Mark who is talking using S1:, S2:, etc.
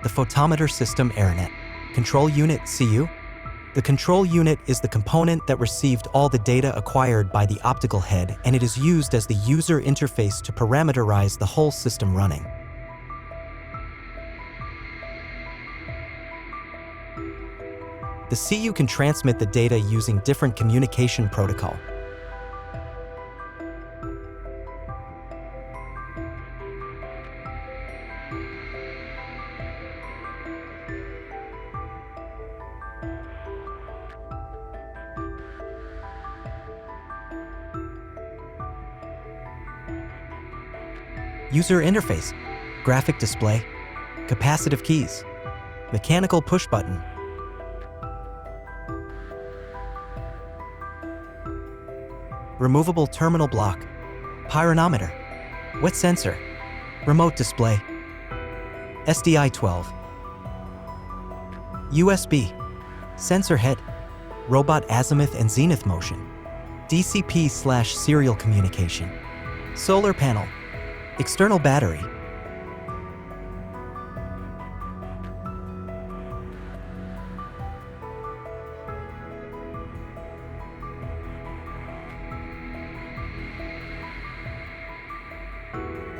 S1: The Photometer System Aeronet. Control Unit CU. The control unit is the component that received all the data acquired by the optical head, and it is used as the user interface to parameterize the whole system running. The CU can transmit the data using different communication protocol. User interface, graphic display, capacitive keys, mechanical push button, removable terminal block, pyrometer, wet sensor, remote display, SDI 12, USB, sensor head, robot azimuth and zenith motion, DCP/serial communication, solar panel, external battery,